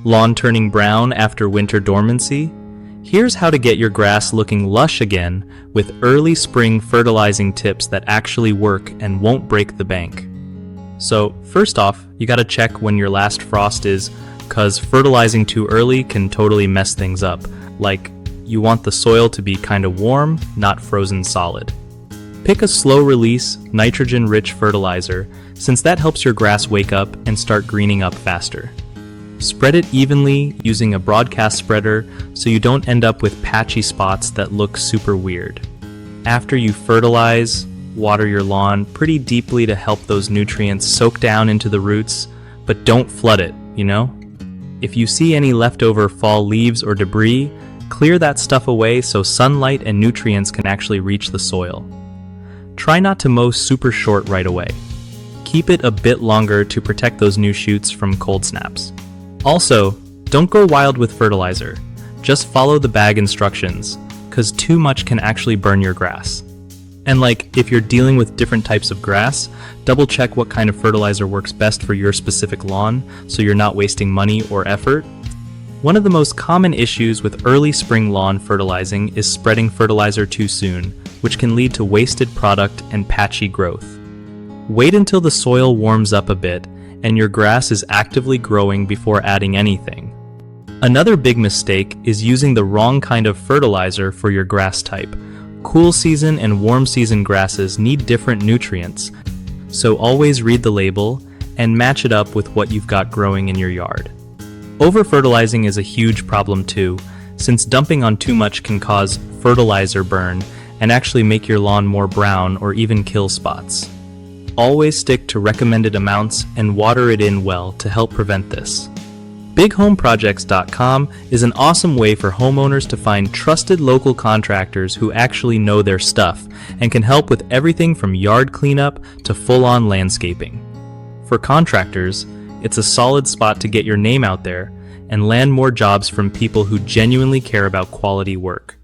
Lawn turning brown after winter dormancy? Here's how to get your grass looking lush again with early spring fertilizing tips that actually work and won't break the bank. So first off, you gotta check when your last frost is, cause fertilizing too early can totally mess things up. Like, you want the soil to be kinda warm, not frozen solid. Pick a slow release, nitrogen-rich fertilizer, since that helps your grass wake up and start greening up faster. Spread it evenly using a broadcast spreader so you don't end up with patchy spots that look super weird. After you fertilize, water your lawn pretty deeply to help those nutrients soak down into the roots, but don't flood it, you know? If you see any leftover fall leaves or debris, clear that stuff away so sunlight and nutrients can actually reach the soil. Try not to mow super short right away. Keep it a bit longer to protect those new shoots from cold snaps. Also, don't go wild with fertilizer. Just follow the bag instructions, cause too much can actually burn your grass. And if you're dealing with different types of grass, double check what kind of fertilizer works best for your specific lawn so you're not wasting money or effort. One of the most common issues with early spring lawn fertilizing is spreading fertilizer too soon, which can lead to wasted product and patchy growth. Wait until the soil warms up a bit and your grass is actively growing before adding anything. Another big mistake is using the wrong kind of fertilizer for your grass type. Cool season and warm season grasses need different nutrients, so always read the label and match it up with what you've got growing in your yard. Over-fertilizing is a huge problem too, since dumping on too much can cause fertilizer burn and actually make your lawn more brown or even kill spots. Always stick to recommended amounts and water it in well to help prevent this. BigHomeProjects.com is an awesome way for homeowners to find trusted local contractors who actually know their stuff and can help with everything from yard cleanup to full-on landscaping. For contractors, it's a solid spot to get your name out there and land more jobs from people who genuinely care about quality work.